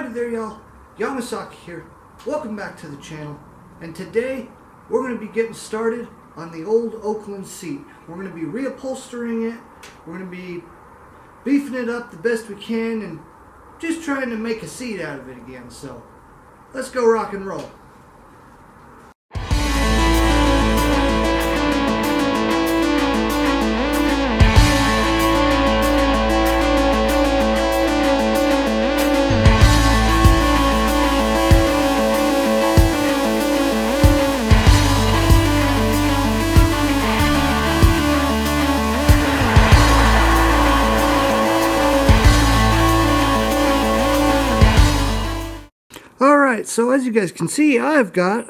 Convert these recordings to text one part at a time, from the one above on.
Howdy there, y'all. Yamasaki here. Welcome back to the channel. And today we're going to be getting started on the old Oakland seat. We're going to be reupholstering it. We're going to be beefing it up the best we can and just trying to make a seat out of it again. So let's go rock and roll. Alright, so as you guys can see, I've got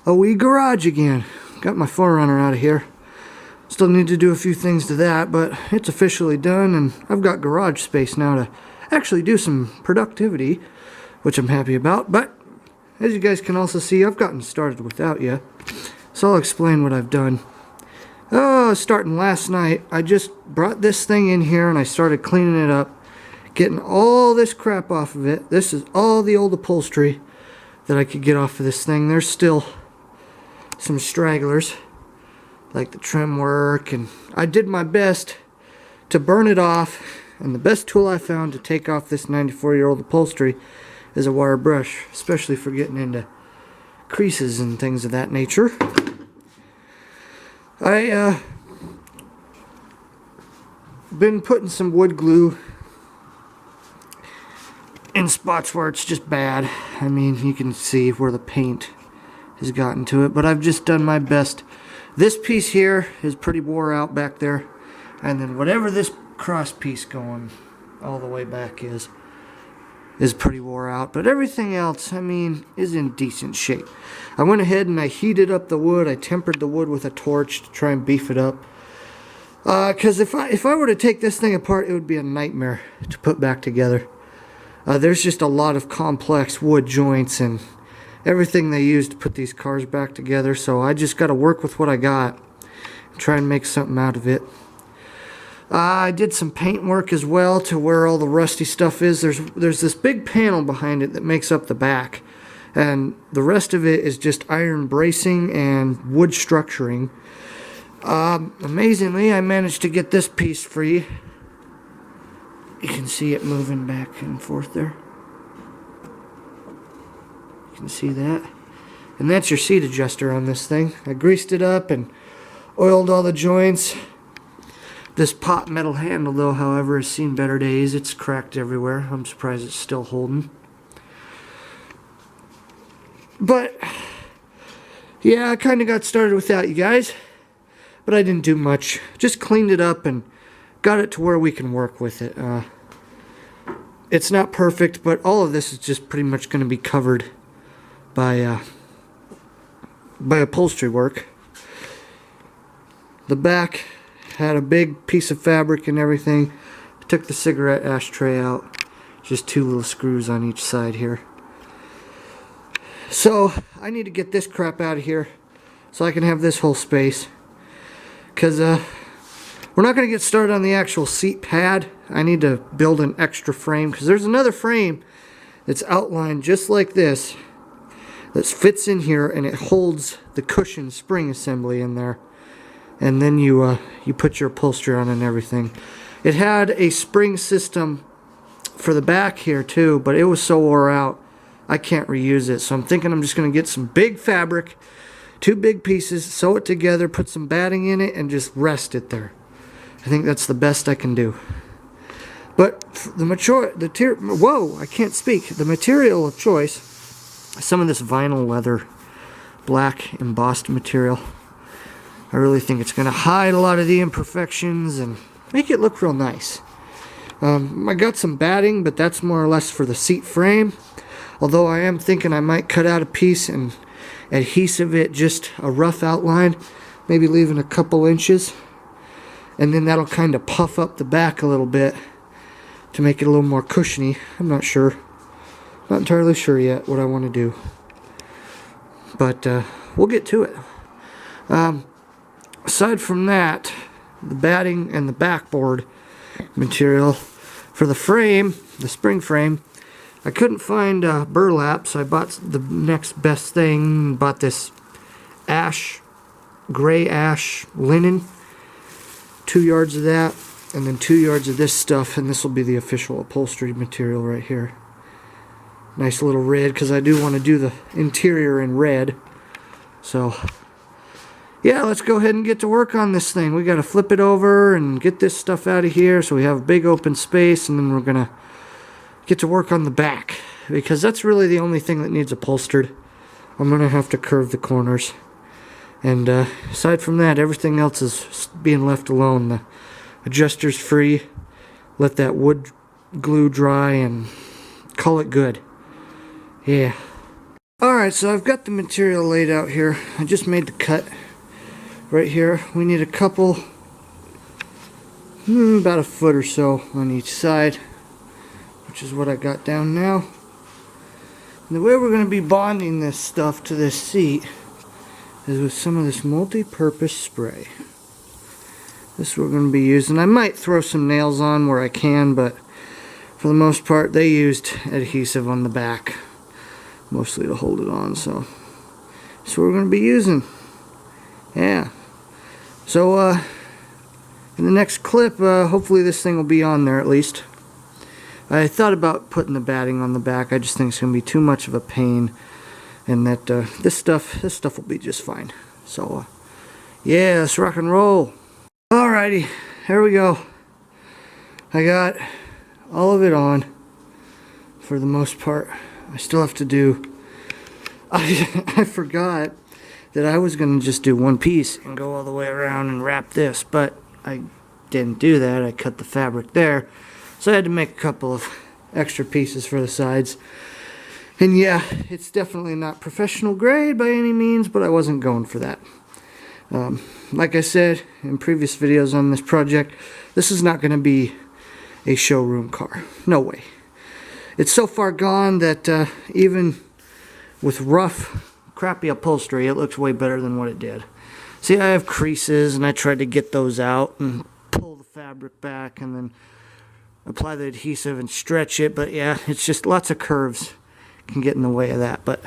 a wee garage again. Got my 4Runner out of here. Still need to do a few things to that, but it's officially done, and I've got garage space now to actually do some productivity, which I'm happy about. But as you guys can also see, I've gotten started without you, so I'll explain what I've done. Starting last night, I just brought this thing in here and I started cleaning it up, getting all this crap off of it. This is all the old upholstery that I could get off of this thing. There's still some stragglers, like the trim work, and I did my best to burn it off, and the best tool I found to take off this 94-year-old upholstery is a wire brush, especially for getting into creases and things of that nature. I been putting some wood glue in spots where it's just bad. I mean, you can see where the paint has gotten to it, but I've just done my best. This piece here is pretty wore out back there, and then whatever this cross piece going all the way back is pretty wore out, but everything else, I mean, is in decent shape. I went ahead and I heated up the wood. I tempered the wood with a torch to try and beef it up, because if I were to take this thing apart, it would be a nightmare to put back together. There's just a lot of complex wood joints and everything they use to put these cars back together, so I just got to work with what I got and try and make something out of it. I did some paint work as well to where all the rusty stuff is. There's this big panel behind it that makes up the back, and the rest of it is just iron bracing and wood structuring. Amazingly, I managed to get this piece free. You can see it moving back and forth there. You can see that. And that's your seat adjuster on this thing. I greased it up and oiled all the joints. This pot metal handle, though, however, has seen better days. It's cracked everywhere. I'm surprised it's still holding. But, yeah, I kind of got started without you guys. But I didn't do much. Just cleaned it up and got it to where we can work with it. It's not perfect, but all of this is just pretty much going to be covered by upholstery work. The back had a big piece of fabric and everything. I took the cigarette ashtray out. Just two little screws on each side here. So I need to get this crap out of here so I can have this whole space. Because we're not going to get started on the actual seat pad. I need to build an extra frame, because there's another frame that's outlined just like this that fits in here, and it holds the cushion spring assembly in there. And then you put your upholstery on and everything. It had a spring system for the back here too, but it was so wore out I can't reuse it. So I'm thinking I'm just going to get some big fabric, two big pieces, sew it together, put some batting in it, and just rest it there. I think that's the best I can do. But the material of choice, some of this vinyl leather, black embossed material. I really think it's going to hide a lot of the imperfections and make it look real nice. I got some batting, but that's more or less for the seat frame. Although I am thinking I might cut out a piece and adhesive it just a rough outline, maybe leaving a couple inches. And then that'll kind of puff up the back a little bit to make it a little more cushiony. I'm not sure. Not entirely sure yet what I want to do. But we'll get to it. Aside from that, the batting and the backboard material for the frame, the spring frame, I couldn't find burlap, so I bought the next best thing. Bought this gray ash linen. 2 yards of that, and then 2 yards of this stuff, and this will be the official upholstery material right here. Nice little red, because I do want to do the interior in red. So, yeah, let's go ahead and get to work on this thing. We got to flip it over and get this stuff out of here so we have a big open space, and then we're going to get to work on the back, because that's really the only thing that needs upholstered. I'm going to have to curve the corners. And aside from that, everything else is being left alone. The adjuster's free. Let that wood glue dry and call it good. Yeah. Alright, so I've got the material laid out here. I just made the cut right here. We need a couple, about a foot or so on each side, which is what I got down now. And the way we're going to be bonding this stuff to this seat is with some of this multi-purpose spray. This we're going to be using. I might throw some nails on where I can, but for the most part they used adhesive on the back mostly to hold it on, so that's what we're going to be using. Yeah. So in the next clip, hopefully this thing will be on there at least. I thought about putting the batting on the back. I just think it's going to be too much of a pain, and that this stuff will be just fine. So yeah, let's rock and roll. Alrighty, here we go. I got all of it on for the most part. I still have to do, I forgot that I was going to just do one piece and go all the way around and wrap this, but I didn't do that. I cut the fabric there, so I had to make a couple of extra pieces for the sides. And yeah, it's definitely not professional grade by any means, but I wasn't going for that. Like I said in previous videos on this project, this is not going to be a showroom car. No way. It's so far gone that even with rough, crappy upholstery, it looks way better than what it did. See, I have creases, and I tried to get those out and pull the fabric back and then apply the adhesive and stretch it, but yeah, it's just lots of curves can get in the way of that. But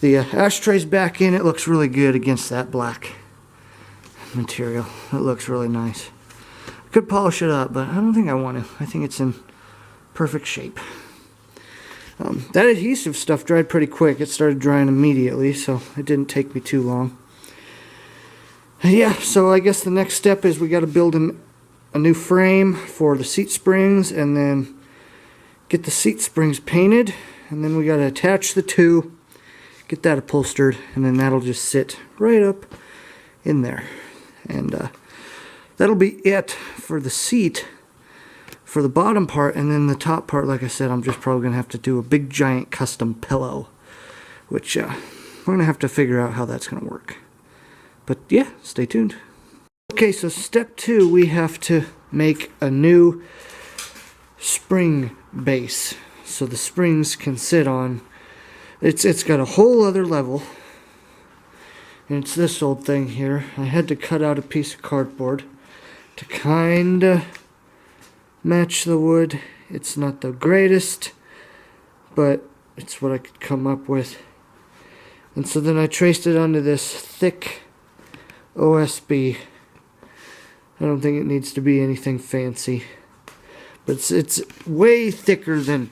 the ashtray's back in. It looks really good against that black material. It looks really nice. I could polish it up, but I don't think I want to. I think it's in perfect shape. That adhesive stuff dried pretty quick. It started drying immediately, so it didn't take me too long. Yeah, so I guess the next step is we got to build a new frame for the seat springs, and then get the seat springs painted, and then we got to attach the two, get that upholstered, and then that'll just sit right up in there. And that'll be it for the seat for the bottom part. And then the top part, like I said, I'm just probably going to have to do a big giant custom pillow, which we're going to have to figure out how that's going to work. But yeah, stay tuned. Okay, so step 2, we have to make a new spring base so the springs can sit on. It's got a whole other level, and it's this old thing here. I had to cut out a piece of cardboard to kinda match the wood. It's not the greatest, but it's what I could come up with. And so then I traced it onto this thick OSB. I don't think it needs to be anything fancy, but it's way thicker than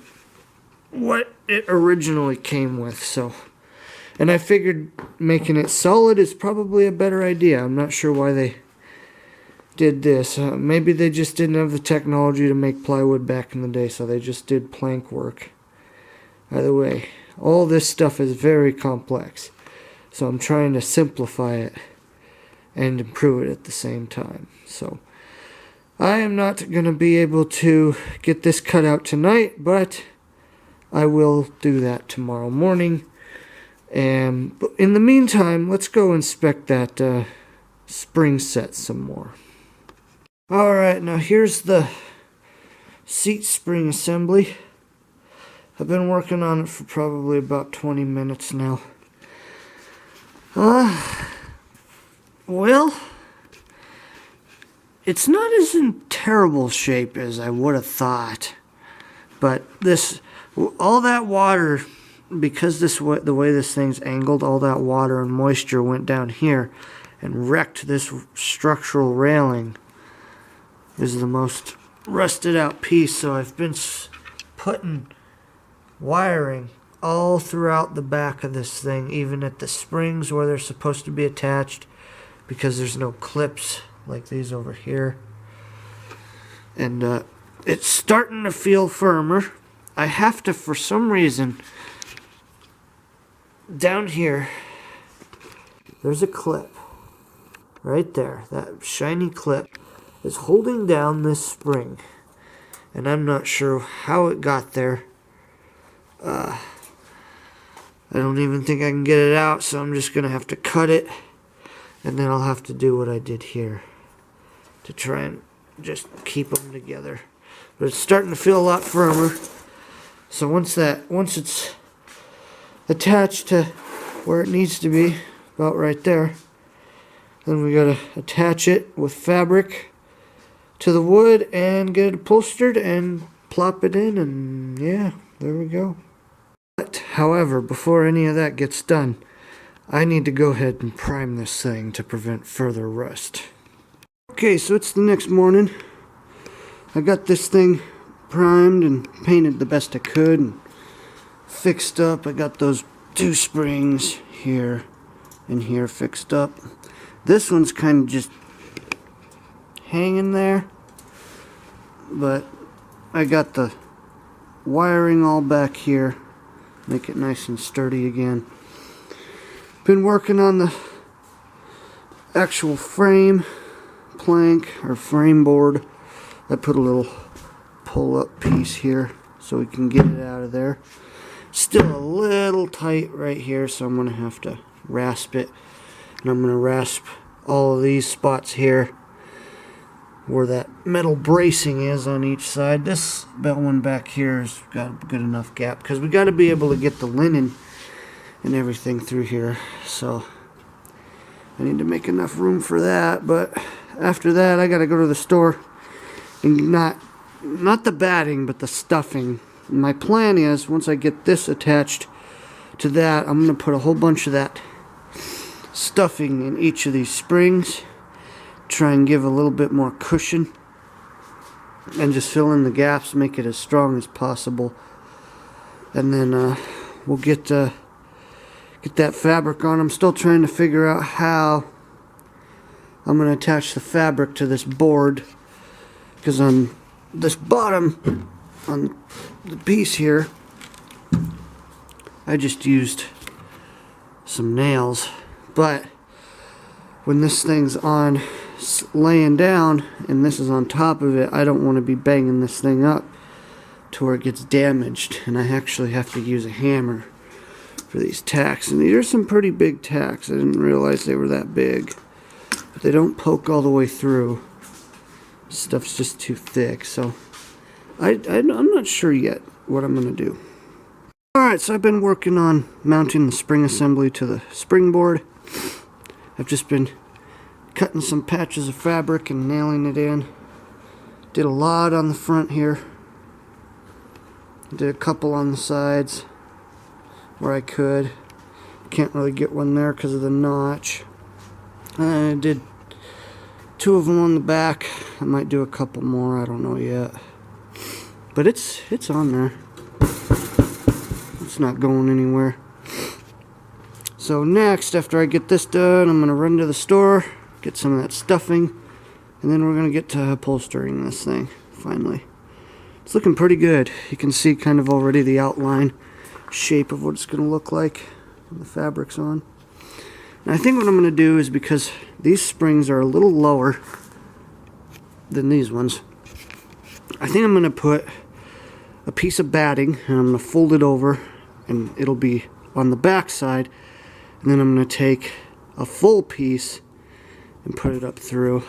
what it originally came with. So, and I figured making it solid is probably a better idea. I'm not sure why they did this. Maybe they just didn't have the technology to make plywood back in the day, so they just did plank work. Either way, all this stuff is very complex, so I'm trying to simplify it and improve it at the same time. So I am not going to be able to get this cut out tonight, but I will do that tomorrow morning. And in the meantime, let's go inspect that spring set some more. Alright, now here's the seat spring assembly. I've been working on it for probably about 20 minutes now. Well, it's not as in terrible shape as I would have thought, but this all that water, because the way this thing's angled, all that water and moisture went down here and wrecked this structural railing. This is the most rusted out piece, so I've been putting wiring all throughout the back of this thing, even at the springs where they're supposed to be attached, because there's no clips like these over here. And it's starting to feel firmer. I have to, for some reason, down here, there's a clip right there. That shiny clip is holding down this spring, and I'm not sure how it got there. I don't even think I can get it out, so I'm just gonna have to cut it, and then I'll have to do what I did here to try and just keep them together. But it's starting to feel a lot firmer. So once it's attached to where it needs to be, about right there, then we gotta attach it with fabric to the wood and get it upholstered and plop it in, and yeah, there we go. But, however, before any of that gets done, I need to go ahead and prime this thing to prevent further rust. Okay, so it's the next morning. I got this thing primed and painted the best I could and fixed up. I got those two springs here and here fixed up. This one's kind of just hanging there, but I got the wiring all back here, make it nice and sturdy again. Been working on the actual frame plank or frame board. I put a little pull-up piece here so we can get it out of there. Still a little tight right here, so I'm going to have to rasp it. And I'm going to rasp all of these spots here where that metal bracing is on each side. This one back here has got a good enough gap because we got to be able to get the linen and everything through here. So I need to make enough room for that. But after that, I got to go to the store and not the batting, but the stuffing. My plan is, once I get this attached to that, I'm going to put a whole bunch of that stuffing in each of these springs, try and give a little bit more cushion, and just fill in the gaps, make it as strong as possible. And then we'll get that fabric on. I'm still trying to figure out how I'm going to attach the fabric to this board, because on this bottom, on the piece here, I just used some nails. But when this thing's on laying down and this is on top of it, I don't want to be banging this thing up to where it gets damaged, and I actually have to use a hammer for these tacks. And these are some pretty big tacks. I didn't realize they were that big, but they don't poke all the way through. Stuff's just too thick, so I'm not sure yet what I'm going to do. Alright, so I've been working on mounting the spring assembly to the springboard. I've just been cutting some patches of fabric and nailing it in. Did a lot on the front here. Did a couple on the sides where I could. Can't really get one there because of the notch. I did 2 of them on the back. I might do a couple more, I don't know yet. But it's on there. It's not going anywhere. So next, after I get this done, I'm going to run to the store, get some of that stuffing, and then we're going to get to upholstering this thing, finally. It's looking pretty good. You can see kind of already the outline shape of what it's going to look like when the fabric's on. And I think what I'm going to do is, because these springs are a little lower than these ones, I think I'm going to put a piece of batting and I'm going to fold it over, and it'll be on the back side, and then I'm going to take a full piece and put it up through,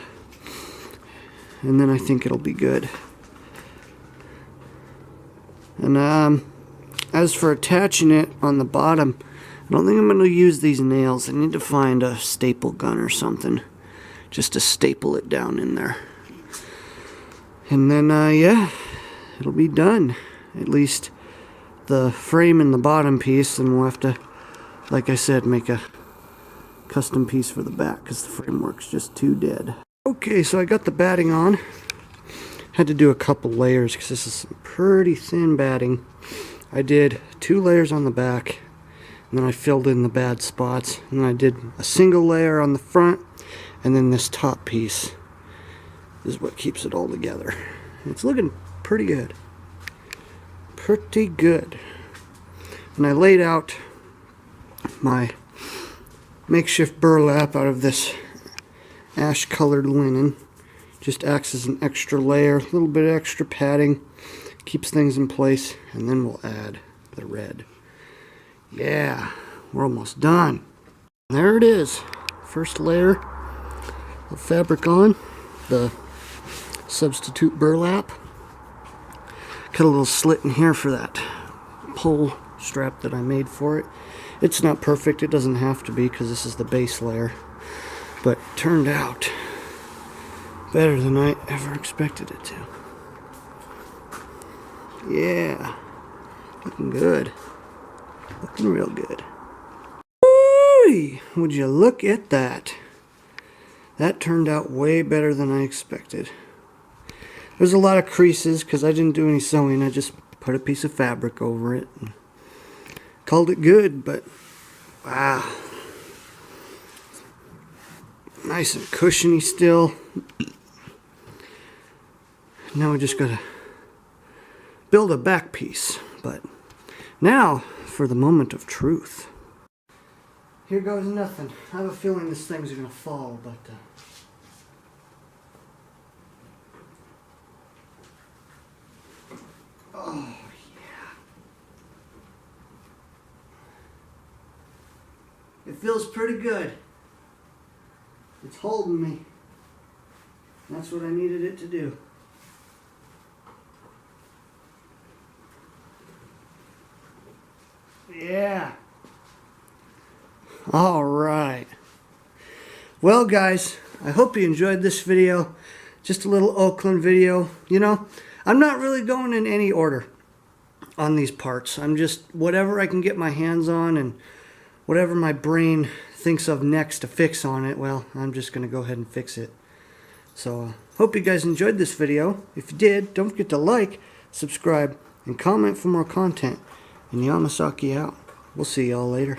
and then I think it'll be good. And as for attaching it on the bottom, I don't think I'm going to use these nails. I need to find a staple gun or something just to staple it down in there. And then, yeah, it'll be done. At least the frame and the bottom piece, then we'll have to, like I said, make a custom piece for the back because the framework's just too dead. Okay, so I got the batting on. Had to do a couple layers because this is some pretty thin batting. I did 2 layers on the back, and then I filled in the bad spots, and then I did a single layer on the front, and then this top piece is what keeps it all together. It's looking pretty good. Pretty good. And I laid out my makeshift burlap out of this ash colored linen. Just acts as an extra layer, a little bit of extra padding, keeps things in place, and then we'll add the red. Yeah, we're almost done. There it is. First layer of fabric on, the substitute burlap. Cut a little slit in here for that pole strap that I made for it. It's not perfect, it doesn't have to be because this is the base layer, but it turned out better than I ever expected it to. Yeah, looking good. Looking real good. Woo-wee! Would you look at that? That turned out way better than I expected. There's a lot of creases because I didn't do any sewing. I just put a piece of fabric over it and called it good, but wow. Nice and cushiony still. Now we just gotta build a back piece, but now for the moment of truth. Here goes nothing. I have a feeling this thing's gonna fall, but oh yeah. It feels pretty good. It's holding me. That's what I needed it to do. Yeah. All right. Well, guys, I hope you enjoyed this video. Just a little Oakland video. You know, I'm not really going in any order on these parts. I'm just whatever I can get my hands on and whatever my brain thinks of next to fix on it, well, I'm just going to go ahead and fix it. So, hope you guys enjoyed this video. If you did, don't forget to like, subscribe, and comment for more content. And Yamasaki out. We'll see y'all later.